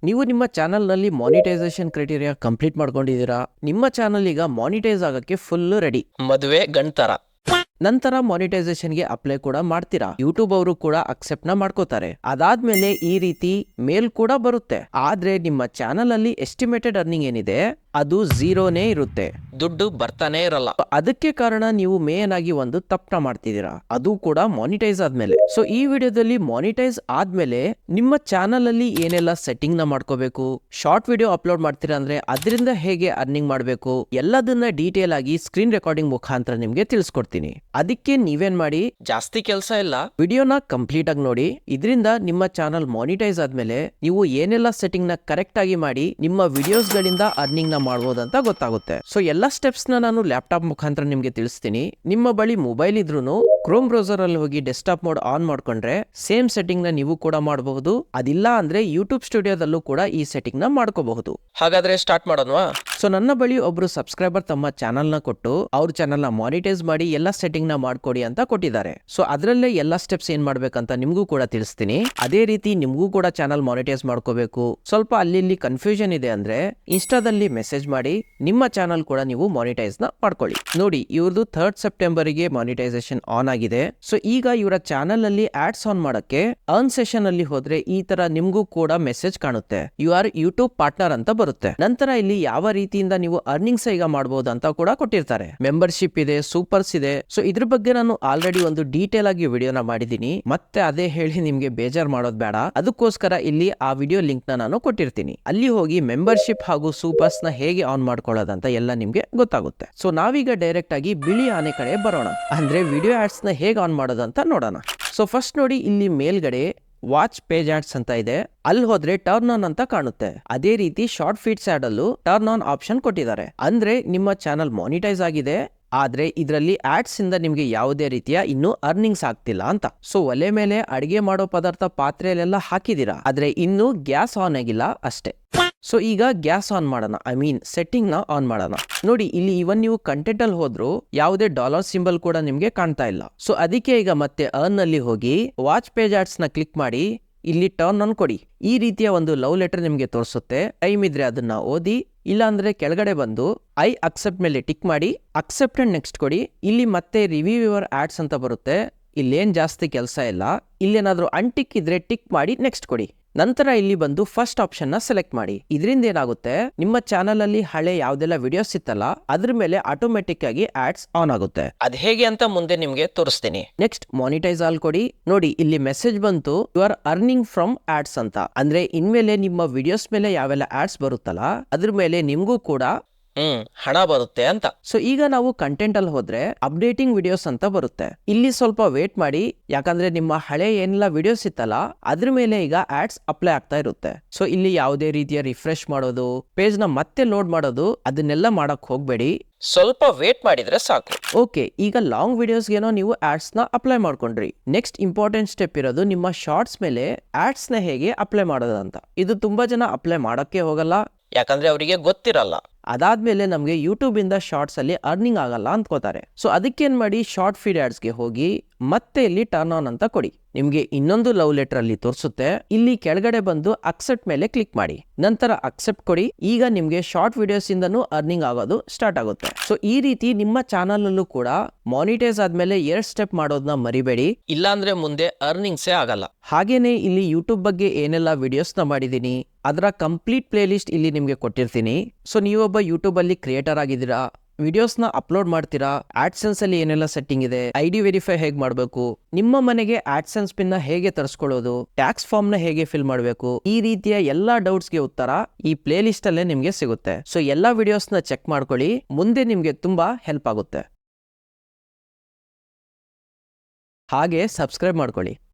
ನೀವು ನಿಮ್ಮ ಚಾನಲ್ ನಲ್ಲಿ ಮಾನಿಟೈಸೇಷನ್ ಕ್ರೈಟೀರಿಯಾ ಕಂಪ್ಲೀಟ್ ಮಾಡ್ಕೊಂಡಿದ್ದೀರಾ. ನಿಮ್ಮ ಚಾನಲ್ ಈಗ ಮಾನಿಟೈಸ್ ಆಗಕ್ಕೆ ಫುಲ್ ರೆಡಿ, ಮದುವೆ ಗಂಡ್ತರ. ನಂತರ ಮಾನಿಟೈಸೇಷನ್ ಗೆ ಅಪ್ಲೈ ಕೂಡ ಮಾಡ್ತೀರಾ. ಯೂಟ್ಯೂಬ್ ಅವರು ಕೂಡ ಅಕ್ಸೆಪ್ಟ್ ನ ಮಾಡ್ಕೋತಾರೆ. ಅದಾದ್ಮೇಲೆ ಈ ರೀತಿ ಮೇಲ್ ಕೂಡ ಬರುತ್ತೆ. ಆದ್ರೆ ನಿಮ್ಮ ಚಾನಲ್ ಅಲ್ಲಿ ಎಸ್ಟಿಮೇಟೆಡ್ ಅರ್ನಿಂಗ್ ಏನಿದೆ ಅದು ಝೀರೋನೇ ಇರುತ್ತೆ, ದುಡ್ಡು ಬರ್ತಾನೆ ಇರಲ್ಲ. ಅದಕ್ಕೆ ಕಾರಣ ನೀವು ಮೇನ್ ಆಗಿ ಒಂದು ತಪ್ಪನ ಮಾಡ್ತಿದ್ದೀರಾ, ಅದು ಕೂಡ ಮಾನಿಟೈಸ್ ಆದ್ಮೇಲೆ. ಸೊ ಈ ವಿಡಿಯೋದಲ್ಲಿ ಮಾನಿಟೈಸ್ ಆದ್ಮೇಲೆ ನಿಮ್ಮ ಚಾನಲ್ ಅಲ್ಲಿ ಏನೆಲ್ಲ ಸೆಟ್ಟಿಂಗ್ ನ ಮಾಡ್ಕೋಬೇಕು, ಶಾರ್ಟ್ ವಿಡಿಯೋ ಅಪ್ಲೋಡ್ ಮಾಡ್ತೀರಾ ಅಂದ್ರೆ ಅದರಿಂದ ಹೇಗೆ ಅರ್ನಿಂಗ್ ಮಾಡಬೇಕು, ಎಲ್ಲದನ್ನ ಡೀಟೇಲ್ ಆಗಿ ಸ್ಕ್ರೀನ್ ರೆಕಾರ್ಡಿಂಗ್ ಮುಖಾಂತರ ನಿಮ್ಗೆ ತಿಳಿಸ್ಕೊಡ್ತೀನಿ. ಅದಕ್ಕೆ ನೀವೇನ್ ಮಾಡಿ, ಜಾಸ್ತಿ ಕೆಲಸ ಇಲ್ಲ, ವಿಡಿಯೋನ ಕಂಪ್ಲೀಟ್ ಆಗಿ ನೋಡಿ. ಇದರಿಂದ ನಿಮ್ಮ ಚಾನಲ್ ಮಾನಿಟೈಸ್ ಆದ್ಮೇಲೆ ನೀವು ಏನೆಲ್ಲ ಸೆಟ್ಟಿಂಗ್ ನ ಕರೆಕ್ಟ್ ಆಗಿ ಮಾಡಿ ನಿಮ್ಮ ವಿಡಿಯೋಸ್ ಗಳಿಂದ ಅರ್ನಿಂಗ್ ನ ಮಾಡಬಹುದಂತ ಗೊತ್ತಾಗುತ್ತೆ. ಸೊ ಎಲ್ಲಾ ಸ್ಟೆಪ್ಸ್ ನಾನು ಲ್ಯಾಪ್ಟಾಪ್ ಮುಖಾಂತರ ನಿಮ್ಗೆ ತಿಳಿಸ್ತೀನಿ. ನಿಮ್ಮ ಬಳಿ ಮೊಬೈಲ್ ಇದ್ರೂನು ಕ್ರೋಮ್ ಬ್ರೌಸರ್ ಅಲ್ಲಿ ಹೋಗಿ ಡೆಸ್ಕ್ಟಾಪ್ ಮೋಡ್ ಆನ್ ಮಾಡ್ಕೊಂಡ್ರೆ ಸೇಮ್ ಸೆಟ್ಟಿಂಗ್ ನ ನೀವು ಕೂಡ ಮಾಡಬಹುದು. ಅದಿಲ್ಲ ಅಂದ್ರೆ ಯೂಟ್ಯೂಬ್ ಸ್ಟುಡಿಯೋದಲ್ಲೂ ಕೂಡ ಈ ಸೆಟ್ಟಿಂಗ್ ನ ಮಾಡ್ಕೋಬಹುದು. ಹಾಗಾದ್ರೆ ಸ್ಟಾರ್ಟ್ ಮಾಡೋಣವಾ? ಸೊ ನನ್ನ ಬಳಿ ಒಬ್ರು ಸಬ್ಸ್ಕ್ರೈಬರ್ ತಮ್ಮ ಚಾನಲ್ ನ ಕೊಟ್ಟು ಅವ್ರ ಚಾನಲ್ ನ ಮಾನಿಟೈಸ್ ಮಾಡಿ ಎಲ್ಲಾ ಸೆಟ್ಟಿಂಗ್ ನ ಮಾಡ್ಕೊಡಿ ಅಂತ ಕೊಟ್ಟಿದ್ದಾರೆ. ಸೊ ಅದರಲ್ಲೇ ಎಲ್ಲಾ ಸ್ಟೆಪ್ಸ್ ಏನ್ ಮಾಡ್ಬೇಕಂತ ನಿಮ್ಗೂ ಕೂಡ ತಿಳಿಸ್ತೀನಿ. ಅದೇ ರೀತಿ ನಿಮ್ಗೂ ಕೂಡ ಚಾನಲ್ ಮಾನಿಟೈಸ್ ಮಾಡ್ಕೋಬೇಕು, ಸ್ವಲ್ಪ ಅಲ್ಲಿ ಕನ್ಫ್ಯೂಷನ್ ಇದೆ ಅಂದ್ರೆ ಇನ್ಸ್ಟಾದಲ್ಲಿ ಮೆಸೇಜ್ ಮಾಡಿ ನಿಮ್ಮ ಚಾನಲ್ ಕೂಡ ನೀವು ಮಾನಿಟೈಸ್ ನ ಮಾಡ್ಕೊಳ್ಳಿ. ನೋಡಿ, ಇವ್ರದ್ದು 3rd ಸೆಪ್ಟೆಂಬರ್ ಗೆ ಮಾನಿಟೈಸೇಷನ್ ಆನ್ ಆಗಿದೆ. ಸೊ ಈಗ ಇವರ ಚಾನಲ್ ಅಲ್ಲಿ ಆಡ್ಸ್ ಆನ್ ಮಾಡಕ್ಕೆ ಅರ್ನ್ ಸೆಷನ್ ಅಲ್ಲಿ ಹೋದ್ರೆ ಈ ತರ ನಿಮ್ಗೂ ಕೂಡ ಮೆಸೇಜ್ ಕಾಣುತ್ತೆ, ಯು ಆರ್ ಯೂಟ್ಯೂಬ್ ಪಾರ್ಟ್ನರ್ ಅಂತ ಬರುತ್ತೆ. ನಂತರ ಇಲ್ಲಿ ಯಾವ ರೀತಿಯಿಂದ ನೀವು ಅರ್ನಿಂಗ್ಸ್ ಈಗ ಮಾಡಬಹುದು ಅಂತ ಕೂಡ ಕೊಟ್ಟಿರ್ತಾರೆ. ಮೆಂಬರ್ಶಿಪ್ ಇದೆ, ಸೂಪರ್ಸ್ ಇದೆ. ಸೊ ಇದ್ರ ಬಗ್ಗೆ ನಾನು ಆಲ್ರೆಡಿ ಒಂದು ಡೀಟೇಲ್ ಆಗಿ ವಿಡಿಯೋನ ಮಾಡಿದೀನಿ, ಮತ್ತೆ ಅದೇ ಹೇಳಿ ನಿಮ್ಗೆ ಬೇಜಾರ್ ಮಾಡೋದ್ ಬೇಡ. ಅದಕ್ಕೋಸ್ಕರ ಇಲ್ಲಿ ಆ ವಿಡಿಯೋ ಲಿಂಕ್ ನ ನಾನು ಕೊಟ್ಟಿರ್ತೀನಿ. ಅಲ್ಲಿ ಹೋಗಿ ಮೆಂಬರ್ಶಿಪ್ ಹಾಗೂ ಸೂಪರ್ಸ್ ನ ಹೇಗೆ ಆನ್ ಮಾಡ್ಕೊಳ್ಳೋದಂತ ಎಲ್ಲ ನಿಮ್ಗೆ ಗೊತ್ತಾಗುತ್ತೆ. ಸೊ ನಾವೀಗ ಡೈರೆಕ್ಟ್ ಆಗಿ ಬಿಳಿ ಆನೆ ಕಡೆ ಬರೋಣ, ಅಂದ್ರೆ ವಿಡಿಯೋ ಆಡ್ಸ್ ನ ಹೇಗೆ ಆನ್ ಮಾಡೋದಂತ ನೋಡೋಣ. ಸೊ ಫಸ್ಟ್ ನೋಡಿ, ಇಲ್ಲಿ ಮೇಲ್ಗಡೆ ವಾಚ್ ಪೇಜ್ ಆಡ್ಸ್ ಅಂತ ಇದೆ, ಅಲ್ಲಿ ಹೋದ್ರೆ ಟರ್ನ್ ಆನ್ ಅಂತ ಕಾಣುತ್ತೆ. ಅದೇ ರೀತಿ ಶಾರ್ಟ್ ಫೀಡ್ಸ್ ಆಡ್ ಅಲ್ಲೂ ಟರ್ನ್ ಆನ್ ಆಪ್ಷನ್ ಕೊಟ್ಟಿದ್ದಾರೆ. ಅಂದ್ರೆ ನಿಮ್ಮ ಚಾನಲ್ ಮಾನಿಟೈಸ್ ಆಗಿದೆ, ಆದ್ರೆ ಇದರಲ್ಲಿ ಆಡ್ಸ್ ಇಂದ ನಿಮ್ಗೆ ಯಾವುದೇ ರೀತಿಯ ಇನ್ನು ಅರ್ನಿಂಗ್ಸ್ ಆಗ್ತಿಲ್ಲ ಅಂತ. ಸೊ ಒಲೆ ಮೇಲೆ ಅಡಿಗೆ ಮಾಡೋ ಪದಾರ್ಥ ಪಾತ್ರೆಯಲ್ಲೆಲ್ಲ ಹಾಕಿದೀರಾ, ಆದ್ರೆ ಇನ್ನು ಗ್ಯಾಸ್ ಆನ್ ಆಗಿಲ್ಲ ಅಷ್ಟೇ. ಸೊ ಈಗ ಗ್ಯಾಸ್ ಆನ್ ಮಾಡೋಣ, ಐ ಮೀನ್ ಸೆಟ್ಟಿಂಗ್ ನ ಆನ್ ಮಾಡೋಣ. ನೋಡಿ, ಇಲ್ಲಿ ಇವನ್ ನೀವು ಕಂಟೆಂಟ್ ಅಲ್ಲಿ ಹೋದ್ರು ಯಾವುದೇ ಡಾಲರ್ ಸಿಂಬಲ್ ಕೂಡ ನಿಮ್ಗೆ ಕಾಣ್ತಾ ಇಲ್ಲ. ಸೊ ಅದಕ್ಕೆ ಈಗ ಮತ್ತೆ ಅರ್ನ್ ಅಲ್ಲಿ ಹೋಗಿ ವಾಚ್ ಪೇಜ್ ಆಡ್ಸ್ ನ ಕ್ಲಿಕ್ ಮಾಡಿ ಇಲ್ಲಿ ಟರ್ನ್ ಆನ್ ಕೊಡಿ. ಈ ರೀತಿಯ ಒಂದು ಲವ್ ಲೆಟರ್ ನಿಮ್ಗೆ ತೋರಿಸುತ್ತೆ. ಟೈಮ್ ಇದ್ರೆ ಅದನ್ನ ಓದಿ, ಇಲ್ಲ ಅಂದ್ರೆ ಕೆಳಗಡೆ ಬಂದು ಐ ಅಕ್ಸೆಪ್ಟ್ ಮೇಲೆ ಟಿಕ್ ಮಾಡಿ, ಅಕ್ಸೆಪ್ಟ್ ಅಂಡ್ ನೆಕ್ಸ್ಟ್ ಕೊಡಿ. ಇಲ್ಲಿ ಮತ್ತೆ ರಿವ್ಯೂ ಯುವರ್ ಆಡ್ಸ್ ಅಂತ ಬರುತ್ತೆ. ಇಲ್ಲೇನ್ ಜಾಸ್ತಿ ಕೆಲಸ ಇಲ್ಲ, ಇಲ್ಲೇನಾದ್ರೂ ಅನ್ಟಿಕ್ ಇದ್ರೆ ಟಿಕ್ ಮಾಡಿ ನೆಕ್ಸ್ಟ್ ಕೊಡಿ. ನಂತರ ಇಲ್ಲಿ ಬಂದು ಫಸ್ಟ್ ಆಪ್ಷನ್ ನ ಸೆಲೆಕ್ಟ್ ಮಾಡಿ. ಇದರಿಂದ ಏನಾಗುತ್ತೆ, ನಿಮ್ಮ ಚಾನಲ್ ಅಲ್ಲಿ ಹಳೆ ಯಾವ್ದೆಲ್ಲ ವಿಡಿಯೋಸ್ ಇತ್ತಲ್ಲ ಅದ್ರ ಮೇಲೆ ಆಟೋಮೆಟಿಕ್ ಆಗಿ ಆಡ್ಸ್ ಆನ್ ಆಗುತ್ತೆ. ಅದ್ ಹೇಗೆ ಅಂತ ಮುಂದೆ ನಿಮ್ಗೆ ತೋರಿಸ್ತೀನಿ. ನೆಕ್ಸ್ಟ್ ಮಾನಿಟೈಸ್ ಆಲ್ ಕೊಡಿ. ನೋಡಿ, ಇಲ್ಲಿ ಮೆಸೇಜ್ ಬಂತು, you are earning from ads ಅಂತ. ಅಂದ್ರೆ ಇನ್ಮೇಲೆ ನಿಮ್ಮ ವಿಡಿಯೋಸ್ ಮೇಲೆ ಯಾವೆಲ್ಲ ಆಡ್ಸ್ ಬರುತ್ತಲ್ಲ ಅದ್ರ ಮೇಲೆ ನಿಮ್ಗೂ ಕೂಡ ಹಣ ಬರುತ್ತೆ ಅಂತ. ಸೊ ಈಗ ನಾವು ಕಂಟೆಂಟ್ ಅಲ್ಲಿ ಹೋದ್ರೆ ಅಪ್ಡೇಟಿಂಗ್ ವಿಡಿಯೋಸ್ ಅಂತ ಬರುತ್ತೆ. ಇಲ್ಲಿ ಸ್ವಲ್ಪ ವೇಟ್ ಮಾಡಿ, ಯಾಕಂದ್ರೆ ನಿಮ್ಮ ಹಳೆ ಏನೆಲ್ಲ ವಿಡಿಯೋಸ್ ಇತ್ತಲ್ಲ ಅದ್ರ ಮೇಲೆ ಈಗ ಆಡ್ಸ್ ಅಪ್ಲೈ ಆಗ್ತಾ ಇರುತ್ತೆ. ಸೊ ಇಲ್ಲಿ ಯಾವುದೇ ರೀತಿಯ ರಿಫ್ರೆಶ್ ಮಾಡೋದು, ಪೇಜ್ ನ ಮತ್ತೆ ಲೋಡ್ ಮಾಡೋದು ಅದನ್ನೆಲ್ಲ ಮಾಡಕ್ ಹೋಗ್ಬೇಡಿ, ಸ್ವಲ್ಪ ವೇಟ್ ಮಾಡಿದ್ರೆ ಸಾಕು. ಓಕೆ, ಈಗ ಲಾಂಗ್ ವಿಡಿಯೋಸ್ಗೇನೋ ನೀವು ಆಡ್ಸ್ ನ ಅಪ್ಲೈ ಮಾಡ್ಕೊಂಡ್ರಿ. ನೆಕ್ಸ್ಟ್ ಇಂಪಾರ್ಟೆಂಟ್ ಸ್ಟೆಪ್ ಇರೋದು ನಿಮ್ಮ ಶಾರ್ಟ್ಸ್ ಮೇಲೆ ಆಡ್ಸ್ ನ ಹೇಗೆ ಅಪ್ಲೈ ಮಾಡೋದು ಅಂತ. ಇದು ತುಂಬಾ ಜನ ಅಪ್ಲೈ ಮಾಡಕ್ಕೆ ಹೋಗಲ್ಲ, ಯಾಕಂದ್ರೆ ಅವರಿಗೆ ಗೊತ್ತಿರಲ್ಲ. ಅದಾದ್ಮೇಲೆ ನಮ್ಗೆ ಯೂಟ್ಯೂಬ್ ಇಂದ ಶಾರ್ಟ್ಸ್ ಅಲ್ಲಿ ಅರ್ನಿಂಗ್ ಆಗಲ್ಲ ಅಂದ್ಕೋತಾರೆ. ಸೊ ಅದಕ್ಕೇನ್ ಮಾಡಿ, ಶಾರ್ಟ್ ಫೀಡ್ ಆಡ್ಸ್ ಗೆ ಹೋಗಿ ಮತ್ತೆ ಇಲ್ಲಿ ಟರ್ನ್ ಆನ್ ಅಂತ ಕೊಡಿ. ನಿಮ್ಗೆ ಇನ್ನೊಂದು ಲವ್ ಲೆಟರ್ ಅಲ್ಲಿ ತೋರಿಸುತ್ತೆ. ಇಲ್ಲಿ ಕೆಳಗಡೆ ಬಂದು ಅಕ್ಸೆಪ್ಟ್ ಮೇಲೆ ಕ್ಲಿಕ್ ಮಾಡಿ, ನಂತರ ಅಕ್ಸೆಪ್ಟ್ ಕೊಡಿ. ಈಗ ನಿಮ್ಗೆ ಶಾರ್ಟ್ ವಿಡಿಯೋಸ್ ಇಂದನೂ ಅರ್ನಿಂಗ್ ಆಗೋದು ಸ್ಟಾರ್ಟ್ ಆಗುತ್ತೆ. ಸೊ ಈ ರೀತಿ ನಿಮ್ಮ ಚಾನಲ್ ಅಲ್ಲೂ ಕೂಡ ಮಾನಿಟೈಸ್ ಆದ್ಮೇಲೆ 2 ಸ್ಟೆಪ್ ಮಾಡೋದನ್ನ ಮರಿಬೇಡಿ, ಇಲ್ಲಾಂದ್ರೆ ಮುಂದೆ ಅರ್ನಿಂಗ್ಸೇ ಆಗಲ್ಲ. ಹಾಗೇನೆ ಇಲ್ಲಿ ಯೂಟ್ಯೂಬ್ ಬಗ್ಗೆ ಏನೆಲ್ಲ ವಿಡಿಯೋಸ್ ನ ಮಾಡಿದೀನಿ ಅದರ ಕಂಪ್ಲೀಟ್ ಪ್ಲೇ ಲಿಸ್ಟ್ ಇಲ್ಲಿ ನಿಮ್ಗೆ ಕೊಟ್ಟಿರ್ತೀನಿ. ಸೊ ನೀವೊಬ್ಬ ಯೂಟ್ಯೂಬ್ ಅಲ್ಲಿ ಕ್ರಿಯೇಟರ್ ಆಗಿದ್ದೀರಾ, ವಿಡಿಯೋಸ್ ನ ಅಪ್ಲೋಡ್ ಮಾಡ್ತೀರಾ, ಆಡ್ಸೆನ್ಸ್ ಅಲ್ಲಿ ಏನೆಲ್ಲ ಸೆಟ್ಟಿಂಗ್ ಇದೆ, ಐಡಿ ವೆರಿಫೈ ಹೇಗೆ ಮಾಡಬೇಕು, ನಿಮ್ಮ ಮನೆಗೆ ಆಡ್ಸೆನ್ಸ್ ಪಿನ್ ನ ಹೇಗೆ ತರಿಸ್ಕೊಳ್ಳೋದು, ಟ್ಯಾಕ್ಸ್ ಫಾರ್ಮ್ ನ ಹೇಗೆ ಫಿಲ್ ಮಾಡಬೇಕು, ಈ ರೀತಿಯ ಎಲ್ಲಾ ಡೌಟ್ಸ್ ಗೆ ಉತ್ತರ ಈ ಪ್ಲೇ ಲಿಸ್ಟ್ ಅಲ್ಲೇ ನಿಮ್ಗೆ ಸಿಗುತ್ತೆ. ಸೊ ಎಲ್ಲಾ ವಿಡಿಯೋಸ್ ನ ಚೆಕ್ ಮಾಡ್ಕೊಳ್ಳಿ, ಮುಂದೆ ನಿಮ್ಗೆ ತುಂಬಾ ಹೆಲ್ಪ್ ಆಗುತ್ತೆ. ಹಾಗೆ ಸಬ್ಸ್ಕ್ರೈಬ್ ಮಾಡ್ಕೊಳ್ಳಿ.